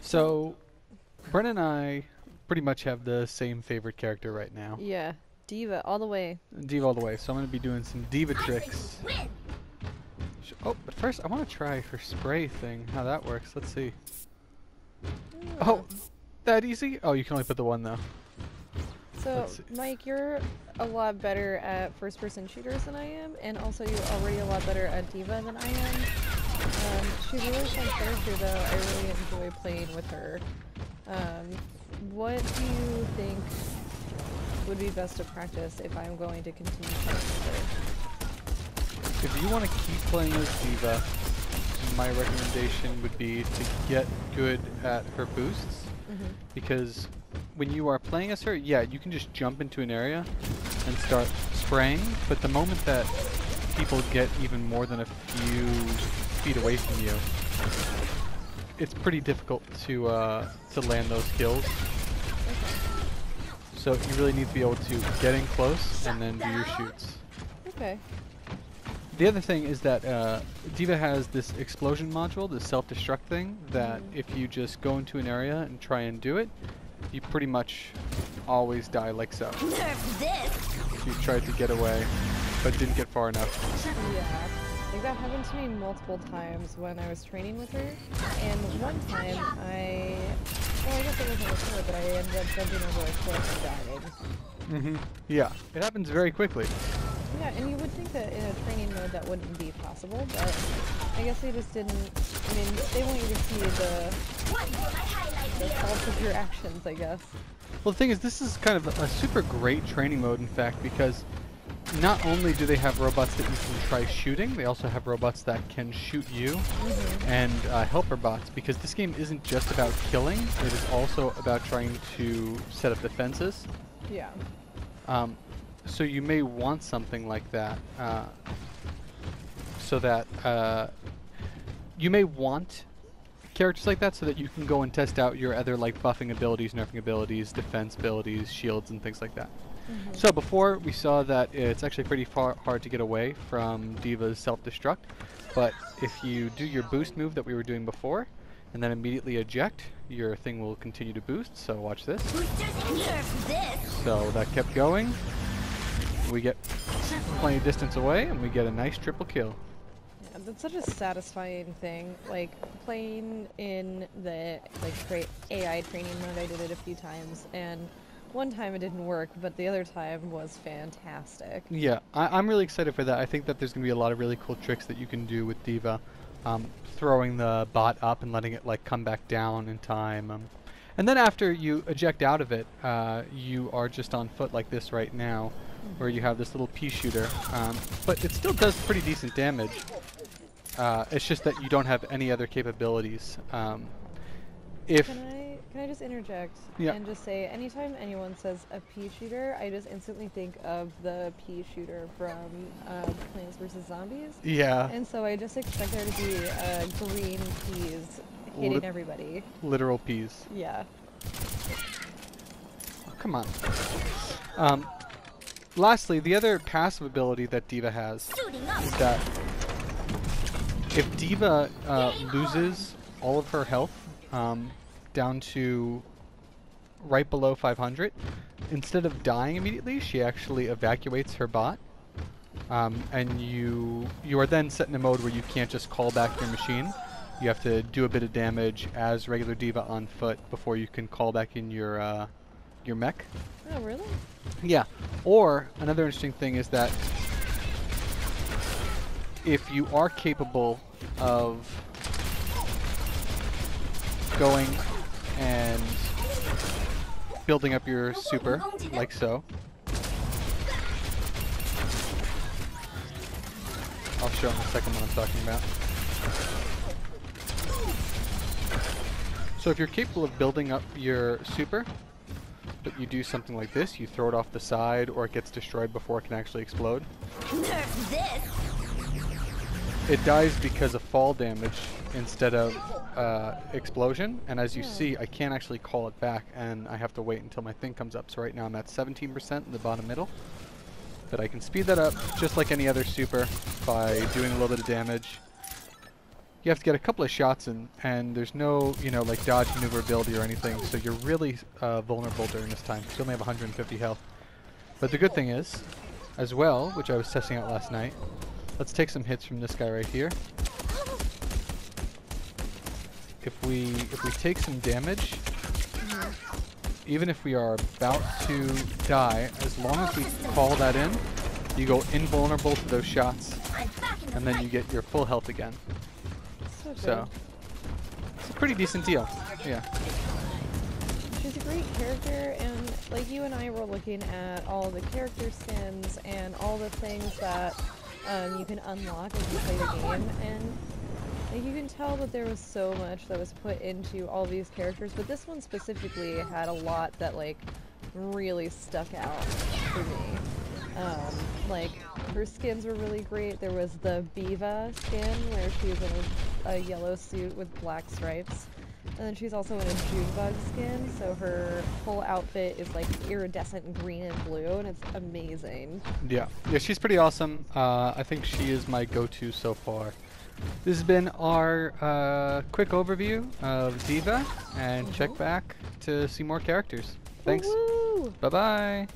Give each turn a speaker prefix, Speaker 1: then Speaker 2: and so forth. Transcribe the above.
Speaker 1: So, Brennan and I pretty much have the same favorite character right now.
Speaker 2: Yeah, D.Va all the way.
Speaker 1: D.Va all the way. So I'm going to be doing some D.Va tricks. Oh, but first I want to try her spray thing, how that works. Let's see. Oh, that easy? Oh, you can only put the one though.
Speaker 2: So, Mike, you're a lot better at first-person shooters than I am, and also you're already a lot better at D.Va than I am. She's a really fun character, though. I really enjoy playing with her. What do you think would be best to practice if I'm going to continue playing with her?
Speaker 1: If you want to keep playing as D.Va, my recommendation would be to get good at her boosts, because when you are playing as her, yeah, you can just jump into an area and start spraying, but the moment that people get even more than a few feet away from you, it's pretty difficult to land those kills. So you really need to be able to get in close and then do your shoots.
Speaker 2: Okay.
Speaker 1: The other thing is that D.Va has this explosion module, this self-destruct thing, that if you just go into an area and try and do it, you pretty much always die like so. You tried to get away, but didn't get far enough.
Speaker 2: Yeah. I think that happened to me multiple times when I was training with her. And one time well, I guess it wasn't with her, but I ended up jumping over a cliff and dying.
Speaker 1: Yeah, it happens very quickly.
Speaker 2: Yeah, and you would think that in a training mode that wouldn't be possible, but I guess they just didn't. I mean, they want you to see the fault of your actions, I guess.
Speaker 1: Well, the thing is, this is kind of a super great training mode, in fact, because not only do they have robots that you can try shooting, they also have robots that can shoot you and helper bots, because this game isn't just about killing, it is also about trying to set up defenses.
Speaker 2: Yeah.
Speaker 1: So you may want something like that, so that you may want characters like that so that you can go and test out your other like buffing abilities, nerfing abilities, defense abilities, shields, and things like that. So before we saw that it's actually pretty hard to get away from D.Va's self-destruct, but if you do your boost move that we were doing before, and then immediately eject, your thing will continue to boost, so watch this. So that kept going. We get plenty of distance away, and we get a nice triple kill.
Speaker 2: Yeah, that's such a satisfying thing. Like, playing in the AI training mode, I did it a few times, and one time it didn't work, but the other time was fantastic.
Speaker 1: Yeah, I'm really excited for that. I think that there's going to be a lot of really cool tricks that you can do with D.Va. Throwing the bot up and letting it like come back down in time. And then after you eject out of it, you are just on foot like this right now, where you have this little pea shooter. But it still does pretty decent damage. It's just that you don't have any other capabilities.
Speaker 2: Can I just interject and just say, anytime anyone says a pea shooter, I just instantly think of the pea shooter from Plants vs. Zombies.
Speaker 1: Yeah.
Speaker 2: And so I just expect there to be green peas hitting everybody.
Speaker 1: Literal peas.
Speaker 2: Yeah.
Speaker 1: Oh, come on. Lastly, the other passive ability that D.Va has is that if D.Va loses all of her health down to right below 500, instead of dying immediately, she actually evacuates her bot, and you are then set in a mode where you can't just call back your machine. You have to do a bit of damage as regular D.Va on foot before you can call back in your mech.
Speaker 2: Oh, really?
Speaker 1: Yeah. Or another interesting thing is that if you are capable of going and building up your super, like so. I'll show in a second what I'm talking about. So if you're capable of building up your super, but you do something like this, you throw it off the side or it gets destroyed before it can actually explode. It dies because of fall damage instead of explosion, and as you see, I can't actually call it back, and I have to wait until my thing comes up. So right now I'm at 17% in the bottom middle, but I can speed that up just like any other super by doing a little bit of damage you have to get a couple of shots in, and there's no, you know, like dodge maneuverability or anything, so you're really vulnerable during this time. You only have 150 health. But the good thing is, as well, which I was testing out last night, let's take some hits from this guy right here. If we take some damage, even if we are about to die, as long as we call that in, you go invulnerable to those shots, and then you get your full health again. So it's a pretty decent deal. Yeah.
Speaker 2: She's a great character, and like you and I were looking at all the character skins and all the things that you can unlock as you play the game, and like, you can tell that there was so much that was put into all these characters, but this one specifically had a lot that like really stuck out for me. Like, her skins were really great. There was the D.Va skin, where she's in a yellow suit with black stripes. And then she's also in a Junebug skin, so her whole outfit is like iridescent green and blue, and it's amazing.
Speaker 1: Yeah, she's pretty awesome. I think she is my go-to so far. This has been our quick overview of D.Va, and check back to see more characters. Thanks.
Speaker 2: Woo-hoo!
Speaker 1: Bye-bye.